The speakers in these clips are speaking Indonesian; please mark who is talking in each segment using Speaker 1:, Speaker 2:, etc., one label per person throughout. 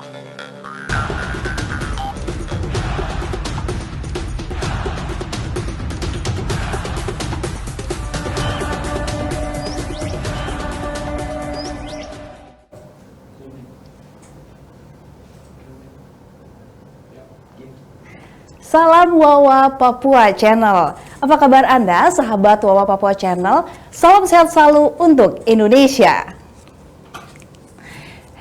Speaker 1: Salam Wawa Papua Channel. Apa kabar Anda, sahabat Wawa Papua Channel? Salam sehat selalu untuk Indonesia.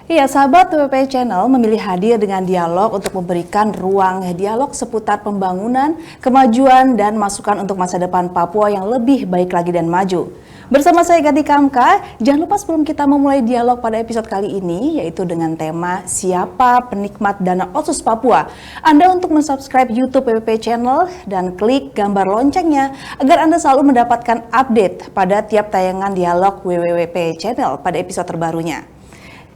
Speaker 1: Iya, sahabat WPP Channel memilih hadir dengan dialog untuk memberikan ruang dialog seputar pembangunan, kemajuan, dan masukan untuk masa depan Papua yang lebih baik lagi dan maju. Bersama saya Gati Kamka, jangan lupa sebelum kita memulai dialog pada episode kali ini, yaitu dengan tema Siapa Penikmat Dana Otsus Papua. Anda untuk mensubscribe YouTube WPP Channel dan klik gambar loncengnya agar Anda selalu mendapatkan update pada tiap tayangan dialog WWP Channel pada episode terbarunya.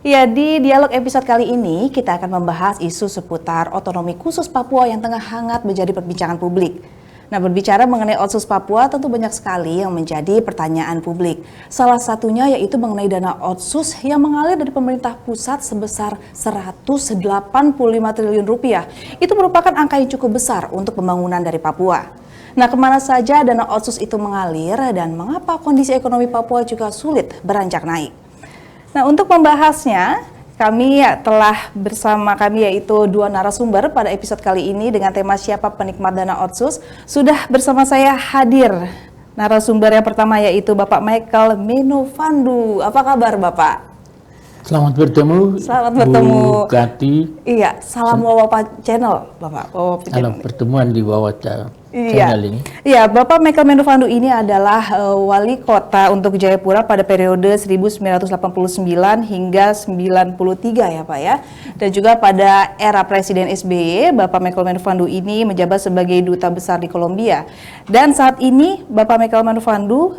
Speaker 1: Ya, di dialog episode kali ini kita akan membahas isu seputar otonomi khusus Papua yang tengah hangat menjadi perbincangan publik. Nah, berbicara mengenai Otsus Papua tentu banyak sekali yang menjadi pertanyaan publik. Salah satunya yaitu mengenai dana Otsus yang mengalir dari pemerintah pusat sebesar 185 triliun rupiah. Itu merupakan angka yang cukup besar untuk pembangunan dari Papua. Nah, kemana saja dana Otsus itu mengalir dan mengapa kondisi ekonomi Papua juga sulit beranjak naik? Nah, untuk membahasnya, kami telah bersama kami yaitu dua narasumber pada episode kali ini dengan tema Siapa Penikmat Dana Otsus. Sudah bersama saya hadir narasumber yang pertama yaitu Bapak Michael Menovandu. Apa kabar Bapak?
Speaker 2: Selamat bertemu.
Speaker 1: Selamat bertemu.
Speaker 2: Bu Gati.
Speaker 1: Iya, salam Wawa Channel, Bapak.
Speaker 2: Salam pertemuan di Wawa Channel ini.
Speaker 1: Iya, Bapak Michael Menovandu ini adalah wali kota untuk Jayapura pada periode 1989 hingga 93 ya Pak ya. Dan juga pada era Presiden SBY, Bapak Michael Menovandu ini menjabat sebagai duta besar di Kolombia. Dan saat ini Bapak Michael Menovandu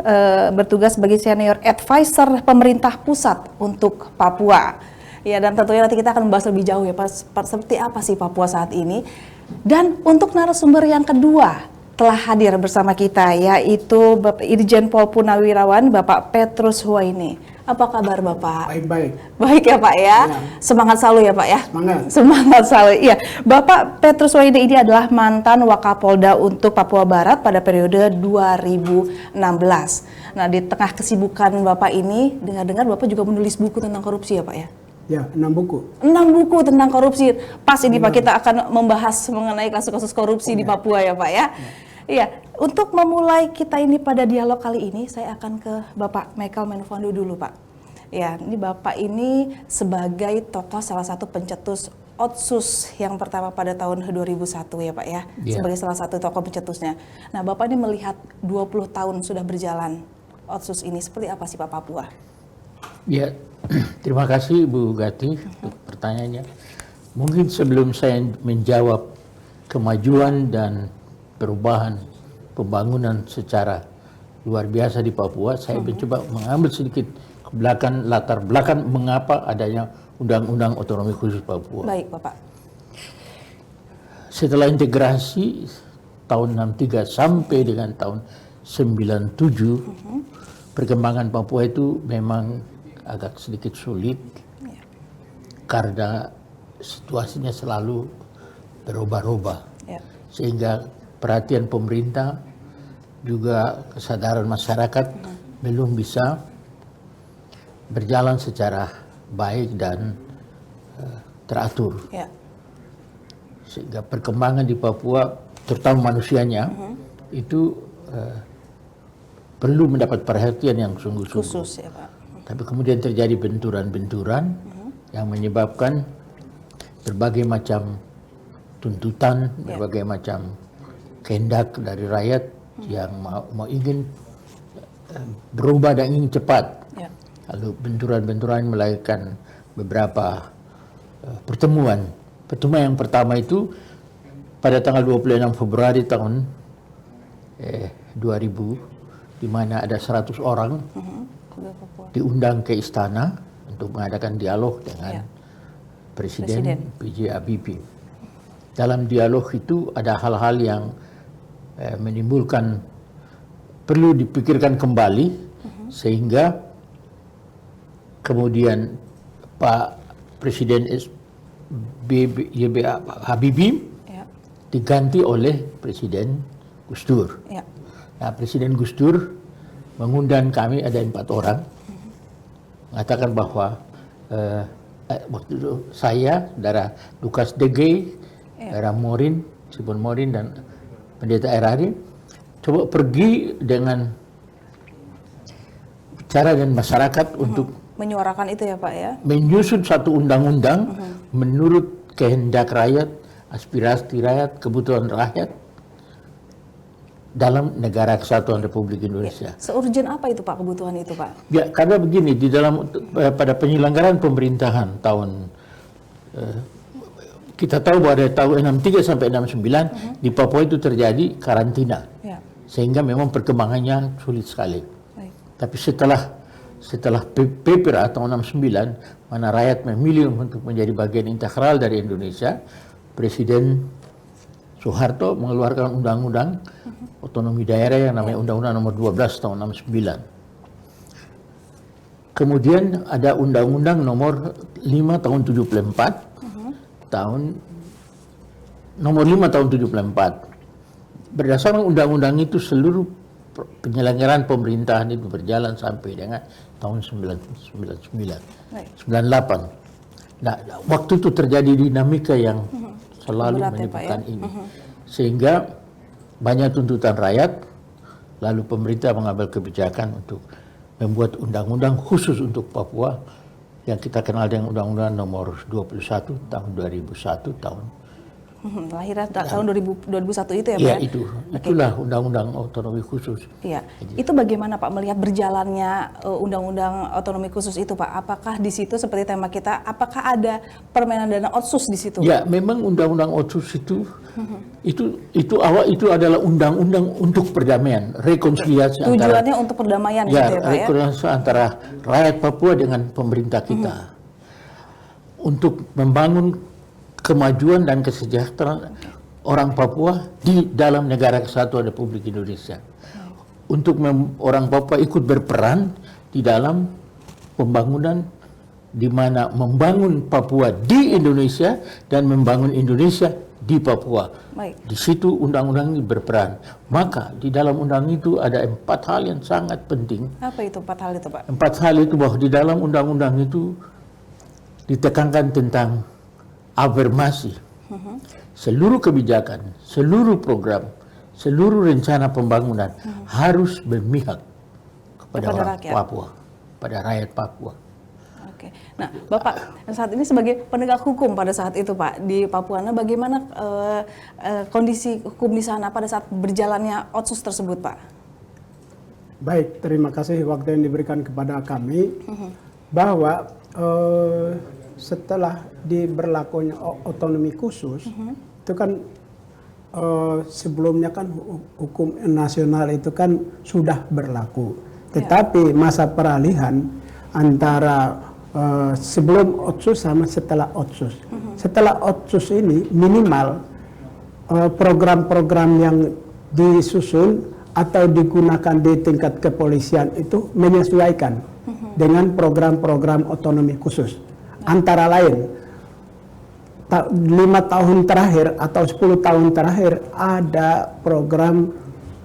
Speaker 1: bertugas sebagai senior advisor pemerintah pusat untuk Papua. Ya, dan tentunya nanti kita akan membahas lebih jauh ya Pak, seperti apa sih Papua saat ini. Dan untuk narasumber yang kedua telah hadir bersama kita yaitu Bapak Irjen Pol Purnawirawan Bapak Petrus Huwaini. Apa kabar Bapak?
Speaker 3: Baik-baik.
Speaker 1: Baik ya Pak ya? Ya. Semangat selalu ya Pak ya? Semangat selalu. Iya. Bapak Petrus Huwaini ini adalah mantan Wakapolda untuk Papua Barat pada periode 2016. Nah, di tengah kesibukan Bapak ini, dengar-dengar Bapak juga menulis buku tentang korupsi ya Pak ya?
Speaker 3: Ya, 6 buku.
Speaker 1: 6 buku tentang korupsi. Pas ini Pak, kita akan membahas mengenai kasus-kasus korupsi di Papua ya Pak ya. Iya, untuk memulai kita ini pada dialog kali ini, saya akan ke Bapak Michael Menovandu dulu Pak. Ya, ini Bapak ini sebagai tokoh salah satu pencetus Otsus yang pertama pada tahun 2001 ya Pak ya. Sebagai salah satu tokoh pencetusnya. Nah, Bapak ini melihat 20 tahun sudah berjalan Otsus ini, seperti apa sih Pak Papua?
Speaker 2: Ya, terima kasih Bu Gati untuk pertanyaannya. Mungkin sebelum saya menjawab kemajuan dan perubahan pembangunan secara luar biasa di Papua, saya mencoba mengambil sedikit ke belakang, latar belakang mengapa adanya Undang-Undang Otonomi Khusus Papua.
Speaker 1: Baik, Bapak.
Speaker 2: Setelah integrasi tahun 63 sampai dengan tahun 97, perkembangan Papua itu memang agak sedikit sulit karena situasinya selalu berubah-ubah, sehingga perhatian pemerintah juga kesadaran masyarakat belum bisa berjalan secara baik dan teratur, sehingga perkembangan di Papua terutama manusianya itu perlu mendapat perhatian yang sungguh-sungguh.
Speaker 1: Khusus ya Pak.
Speaker 2: Tapi kemudian terjadi benturan-benturan yang menyebabkan berbagai macam tuntutan, berbagai macam kehendak dari rakyat yang mau ingin berubah dan ingin cepat. Lalu benturan-benturan melahirkan beberapa pertemuan. Pertemuan yang pertama itu pada tanggal 26 Februari tahun 2000, di mana ada 100 orang diundang ke istana untuk mengadakan dialog dengan Presiden B.J. Habibie. Dalam dialog itu ada hal-hal yang menimbulkan perlu dipikirkan kembali, sehingga kemudian Pak Presiden YB Habibie
Speaker 1: Ya.
Speaker 2: diganti oleh Presiden Gus Dur.
Speaker 1: Ya.
Speaker 2: Nah, Presiden Gus Dur mengundang kami, ada 4 orang, mengatakan bahwa waktu itu saya, saudara Lukas Dege, saudara Morin, Sipon Morin, dan Pendeta Erari, coba pergi dengan bicara dengan masyarakat untuk
Speaker 1: Menyuarakan itu ya Pak ya.
Speaker 2: menyusun satu undang-undang menurut kehendak rakyat, aspirasi rakyat, kebutuhan rakyat dalam negara kesatuan Republik Indonesia.
Speaker 1: Seurgent apa itu Pak kebutuhan itu Pak?
Speaker 2: Ya, karena begini, di dalam pada penyelenggaraan pemerintahan tahun kita tahu bahwa dari tahun 63 sampai 69 di Papua itu terjadi karantina.
Speaker 1: Ya.
Speaker 2: Sehingga memang perkembangannya sulit sekali.
Speaker 1: Baik.
Speaker 2: Tapi setelah PPR atau 69, mana rakyat memilih untuk menjadi bagian integral dari Indonesia, Presiden Soeharto mengeluarkan undang-undang otonomi daerah yang namanya Undang-Undang Nomor 12 tahun 69. Kemudian ada Undang-Undang Nomor 5 tahun 74, Nomor 5 tahun 74. Berdasarkan undang-undang itu seluruh penyelenggaraan pemerintahan itu berjalan sampai dengan tahun 1999, 98. Nah, waktu itu terjadi dinamika yang selalu
Speaker 1: Berat ya,
Speaker 2: menyebabkan
Speaker 1: Pak, ya?
Speaker 2: ini. Sehingga banyak tuntutan rakyat, lalu pemerintah mengambil kebijakan untuk membuat undang-undang khusus untuk Papua yang kita kenal dengan Undang-Undang Nomor 21 tahun 2001 tahun.
Speaker 1: Lahirnya tahun 2001 itu ya Pak?
Speaker 2: Ya, itulah Undang-Undang Otonomi Khusus.
Speaker 1: Iya. Itu bagaimana Pak melihat berjalannya Undang-Undang Otonomi Khusus itu Pak? Apakah di situ seperti tema kita, apakah ada permainan dana otsus di situ?
Speaker 2: Ya, memang Undang-Undang Otsus itu awal itu adalah undang-undang untuk perdamaian, rekonsiliasi
Speaker 1: Tujuannya untuk perdamaian gitu ya Pak ya?
Speaker 2: rekonsiliasi antara rakyat Papua dengan pemerintah kita. Untuk membangun kemajuan dan kesejahteraan orang Papua di dalam negara kesatuan Republik Indonesia. Untuk orang Papua ikut berperan di dalam pembangunan, di mana membangun Papua di Indonesia dan membangun Indonesia di Papua.
Speaker 1: Baik.
Speaker 2: Di situ undang-undang ini berperan. Maka di dalam undang itu ada 4 hal yang sangat penting.
Speaker 1: Apa itu 4 hal itu Pak?
Speaker 2: 4 hal itu bahwa di dalam undang-undang itu ditekankan tentang afirmasi. Seluruh kebijakan, seluruh program, seluruh rencana pembangunan harus berpihak kepada orang
Speaker 1: rakyat.
Speaker 2: Papua, pada rakyat Papua.
Speaker 1: Oke. Nah, Bapak saat ini sebagai penegak hukum pada saat itu Pak di Papua, nah bagaimana kondisi hukum di sana pada saat berjalannya otsus tersebut Pak?
Speaker 3: Baik, terima kasih waktu yang diberikan kepada kami bahwa setelah diberlakunya otonomi khusus itu kan sebelumnya kan hukum nasional itu kan sudah berlaku, tetapi masa peralihan antara sebelum otsus sama setelah otsus. Setelah otsus ini minimal program-program yang disusun atau digunakan di tingkat kepolisian itu menyesuaikan dengan program-program otonomi khusus. Antara lain 5 tahun terakhir atau 10 tahun terakhir ada program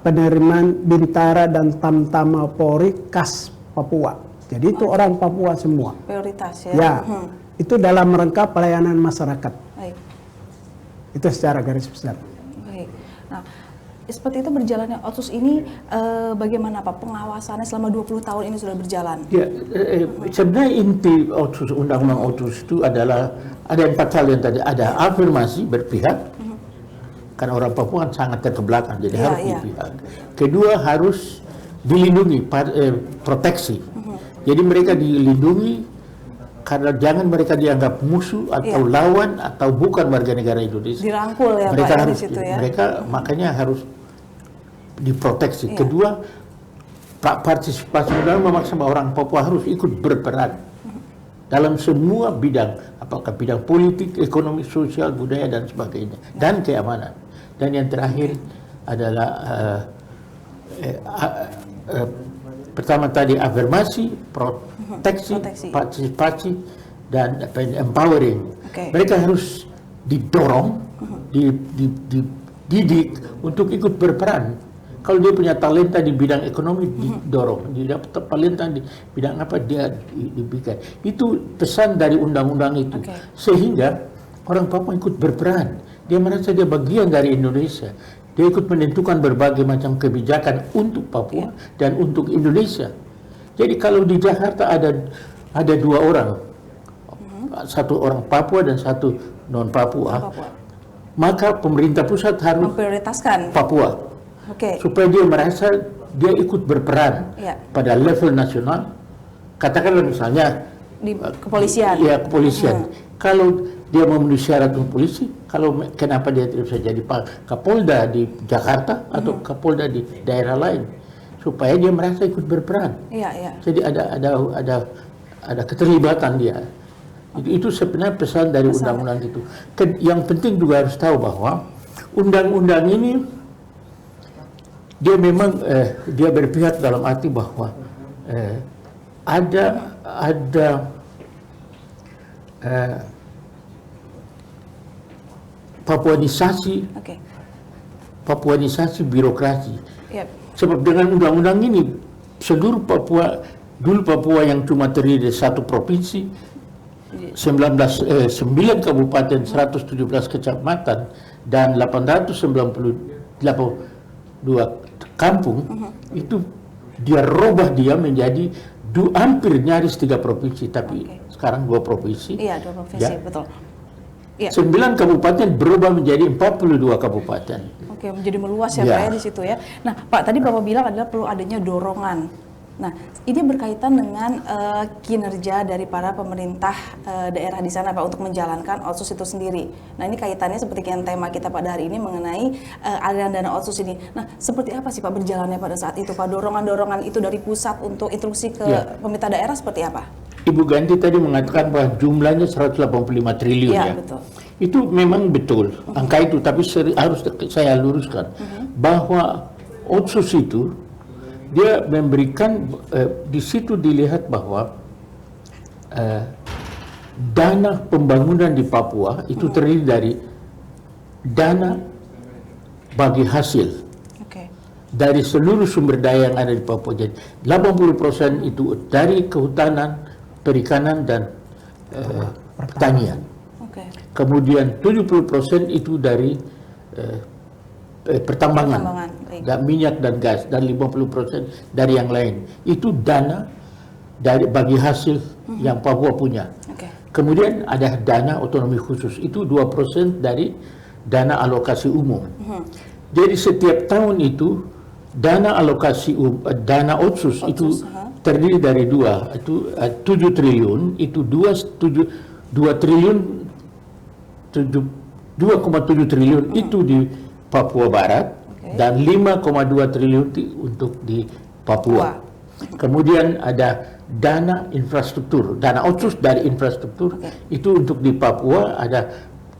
Speaker 3: penerimaan Bintara dan Tamtama Polri khas Papua. Jadi itu orang Papua semua.
Speaker 1: Prioritas ya?
Speaker 3: Ya, itu dalam rangka pelayanan masyarakat.
Speaker 1: Baik.
Speaker 3: Itu secara garis besar.
Speaker 1: Baik. Nah, seperti itu berjalannya otsus ini bagaimana Pak pengawasannya selama 20 tahun ini sudah berjalan?
Speaker 2: Ya, sebenarnya inti otsus, undang-undang otsus itu adalah ada 4 hal yang tadi, ada afirmasi berpihak, karena orang Papua kan sangat terkebelakang, jadi harus berpihak. Kedua, harus dilindungi, proteksi. Jadi mereka dilindungi karena jangan mereka dianggap musuh atau lawan atau bukan warga negara Indonesia.
Speaker 1: Dirangkul ya
Speaker 2: mereka
Speaker 1: Pak
Speaker 2: harus,
Speaker 1: di situ ya.
Speaker 2: Mereka makanya harus diproteksi. Kedua, partisipasi dalam memaksa orang Papua harus ikut berperan dalam semua bidang, apakah bidang politik, ekonomi, sosial, budaya dan sebagainya, dan keamanan. Dan yang terakhir adalah pertama tadi afirmasi, proteksi, partisipasi, dan empowering. Mereka harus didorong, dididik untuk ikut berperan. Kalau dia punya talenta di bidang ekonomi, didorong. Dia dapat talenta di bidang apa, dia diberikan. Itu pesan dari undang-undang itu. Sehingga orang Papua ikut berperan. Dia merasa dia bagian dari Indonesia. Dia ikut menentukan berbagai macam kebijakan untuk Papua dan untuk Indonesia. Jadi kalau di Jakarta ada dua orang, satu orang Papua dan satu non Papua, maka pemerintah pusat harus
Speaker 1: memprioritaskan
Speaker 2: Papua. Supaya dia merasa dia ikut berperan pada level nasional. Katakanlah misalnya
Speaker 1: di kepolisian.
Speaker 2: Ya, kepolisian. Kalau dia memenuhi syarat untuk polisi, kenapa dia tidak bisa jadi Kapolda di Jakarta atau Kapolda di daerah lain? Supaya dia merasa ikut berperan. Jadi ada keterlibatan dia. Itu sebenarnya pesan dari undang-undang itu. Yang penting juga harus tahu bahwa undang-undang ini dia memang dia berpihak dalam arti bahwa ada Papuanisasi birokrasi. Sebab dengan undang-undang ini seluruh Papua, dulu Papua yang cuma terdiri dari satu provinsi, 9 kabupaten, 117 kecamatan dan 892 kampung, itu dia robah dia menjadi hampir nyaris 3 provinsi, tapi sekarang 2 provinsi.
Speaker 1: Iya, 2 provinsi, betul.
Speaker 2: 9 kabupaten berubah menjadi 42 kabupaten.
Speaker 1: Menjadi meluas ya Pak ya di situ ya. Nah Pak, tadi Bapak bilang adalah perlu adanya dorongan. Nah, ini berkaitan dengan kinerja dari para pemerintah daerah di sana Pak untuk menjalankan Otsus itu sendiri. Nah, ini kaitannya seperti yang tema kita pada hari ini mengenai aliran dana Otsus ini. Nah, seperti apa sih Pak berjalannya pada saat itu Pak? Dorongan-dorongan itu dari pusat untuk instruksi ke pemerintah daerah seperti apa? Ibu
Speaker 2: Ganti tadi mengatakan bahwa jumlahnya 185 triliun ya.
Speaker 1: Betul.
Speaker 2: Itu memang betul angka itu, tapi harus saya luruskan bahwa Otsus itu dia memberikan di situ dilihat bahwa dana pembangunan di Papua itu terdiri dari dana bagi hasil dari seluruh sumber daya yang ada di Papua. Jadi 80% itu dari kehutanan, perikanan dan pertanian. Kemudian 70% itu dari pertambangan dan minyak dan gas, dan 50% dari yang lain. Itu dana dari bagi hasil yang Papua punya. Kemudian ada dana otonomi khusus, itu 2% dari dana alokasi umum. Jadi setiap tahun itu dana alokasi dana Otsus itu terdiri dari 2, itu 7 triliun, itu 2,7 triliun itu di Papua Barat dan 5,2 triliun untuk di Papua. Kemudian ada dana infrastruktur, dana Otsus dari infrastruktur itu untuk di Papua ada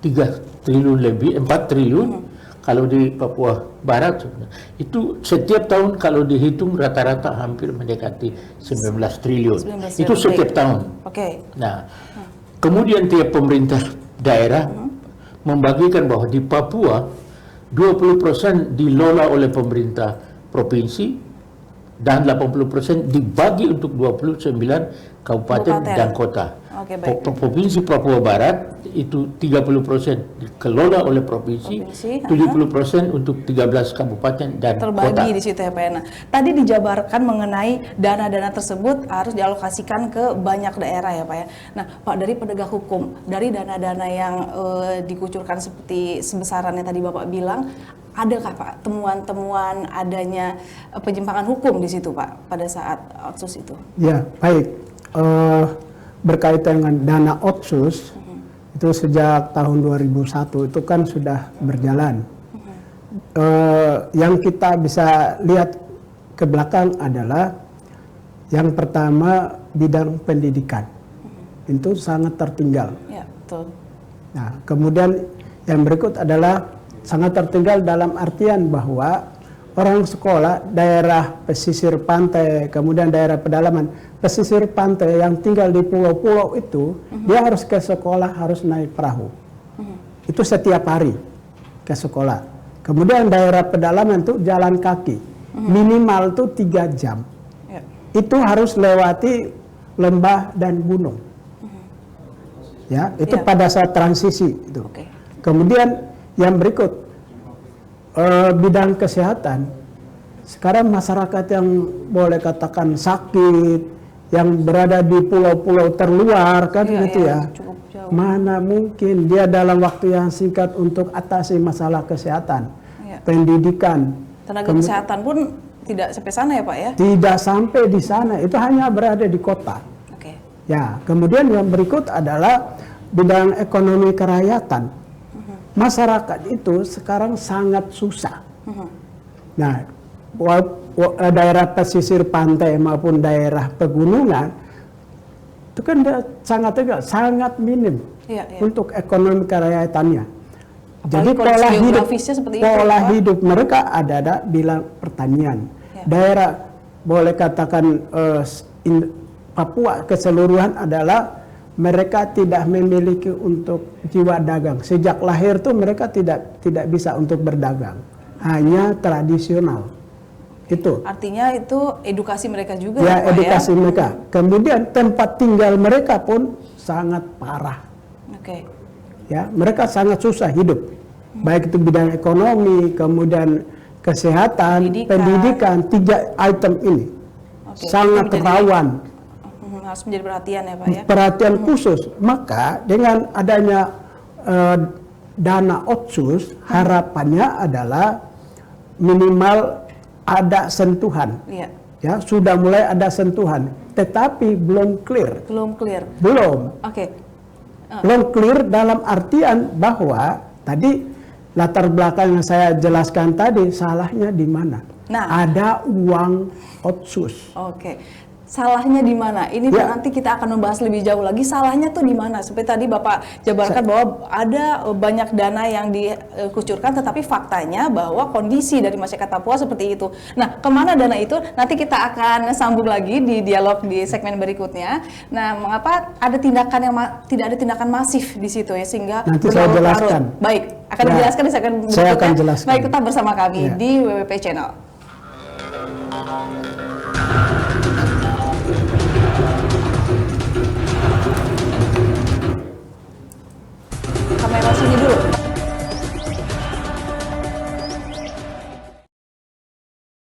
Speaker 2: 3 triliun lebih, 4 triliun. Kalau di Papua Barat itu setiap tahun kalau dihitung rata-rata hampir mendekati 19 triliun. Itu setiap tahun. Nah, kemudian tiap pemerintah daerah membagikan bahwa di Papua 20% dikelola oleh pemerintah provinsi dan 80% dibagi untuk 29 kabupaten dan kota. Provinsi Papua Barat itu 30% dikelola oleh provinsi, 70% untuk 13 kabupaten dan
Speaker 1: terbagi
Speaker 2: kota.
Speaker 1: Di situ ya Pak. Nah, tadi dijabarkan mengenai dana-dana tersebut harus dialokasikan ke banyak daerah ya Pak ya. Nah Pak, dari penegak hukum, dari dana-dana yang dikucurkan seperti sebesaran yang tadi Bapak bilang, adakah Pak temuan-temuan adanya penyimpangan hukum di situ Pak pada saat Otsus itu? Ya, baik. Berkaitan dengan dana Otsus, itu sejak tahun 2001 itu kan sudah berjalan. Yang kita bisa lihat ke belakang adalah yang pertama bidang pendidikan. Itu sangat tertinggal. Ya, betul. Nah, kemudian yang berikut adalah sangat tertinggal dalam artian bahwa
Speaker 3: orang sekolah daerah pesisir pantai, kemudian daerah pedalaman. Pesisir pantai yang tinggal di pulau-pulau itu, dia harus ke sekolah, harus naik perahu. Itu setiap hari ke sekolah. Kemudian daerah pedalaman itu jalan kaki, minimal tuh 3 jam.
Speaker 1: Ya.
Speaker 3: Itu harus lewati lembah dan gunung. Ya, itu
Speaker 1: Ya.
Speaker 3: pada saat transisi itu.
Speaker 1: Oke.
Speaker 3: Kemudian yang berikut, bidang kesehatan. Sekarang masyarakat yang boleh katakan sakit, yang berada di pulau-pulau terluar kan
Speaker 1: Iya,
Speaker 3: gitu
Speaker 1: iya,
Speaker 3: ya.
Speaker 1: cukup jauh.
Speaker 3: Mana mungkin dia dalam waktu yang singkat untuk atasi masalah kesehatan,
Speaker 1: Iya.
Speaker 3: pendidikan.
Speaker 1: Tenaga kesehatan pun tidak sampai sana ya Pak ya?
Speaker 3: Tidak sampai di sana, itu hanya berada di kota.
Speaker 1: Oke.
Speaker 3: Ya, kemudian yang berikut adalah bidang ekonomi kerakyatan. Masyarakat itu sekarang sangat susah. Nah, daerah pesisir pantai maupun daerah pegunungan itu kan sangat minim
Speaker 1: Iya, iya.
Speaker 3: untuk ekonomi kerayaatannya. Jadi
Speaker 1: Apalagi kondisi geografisnya seperti itu,
Speaker 3: pola
Speaker 1: Pak.
Speaker 3: hidup mereka ada bilang pertanian.
Speaker 1: Ya.
Speaker 3: Daerah boleh katakan Papua keseluruhan adalah mereka tidak memiliki untuk jiwa dagang. Sejak lahir tuh mereka tidak bisa untuk berdagang, hanya tradisional. Itu.
Speaker 1: Artinya itu edukasi mereka juga
Speaker 3: Ya,
Speaker 1: Pak
Speaker 3: edukasi
Speaker 1: ya?
Speaker 3: mereka. Kemudian tempat tinggal mereka pun sangat parah.
Speaker 1: Oke.
Speaker 3: Ya, mereka sangat susah hidup. Baik itu bidang ekonomi, kemudian kesehatan, pendidikan 3 item ini
Speaker 1: Oke,
Speaker 3: sangat
Speaker 1: itu menjadi-
Speaker 3: rawan.
Speaker 1: Harus menjadi perhatian ya Pak ya?
Speaker 3: Perhatian khusus. Maka dengan adanya dana otsus, harapannya adalah minimal ada sentuhan.
Speaker 1: Iya.
Speaker 3: Ya, sudah mulai ada sentuhan, tetapi belum clear.
Speaker 1: Belum clear.
Speaker 3: Belum.
Speaker 1: Oke.
Speaker 3: Belum clear dalam artian bahwa tadi latar belakang yang saya jelaskan tadi, salahnya di mana?
Speaker 1: Nah.
Speaker 3: Ada uang otsus.
Speaker 1: Oke. Salahnya di mana? Ini
Speaker 3: Ya.
Speaker 1: nanti kita akan membahas lebih jauh lagi. Salahnya tuh di mana? Seperti tadi Bapak jabarkan bahwa ada banyak dana yang dikucurkan, tetapi faktanya bahwa kondisi dari masyarakat Papua seperti itu. Nah, kemana dana itu? Nanti kita akan sambung lagi di dialog di segmen berikutnya. Nah, mengapa ada tindakan yang tidak ada tindakan masif di situ ya, sehingga
Speaker 3: Nanti saya
Speaker 1: berlarut-larut?
Speaker 3: jelaskan.
Speaker 1: Baik, akan
Speaker 3: Ya.
Speaker 1: dijelaskan di segmen berikutnya.
Speaker 3: Saya akan jelaskan.
Speaker 1: Baik, tetap bersama kami
Speaker 3: Ya.
Speaker 1: di WWP Channel.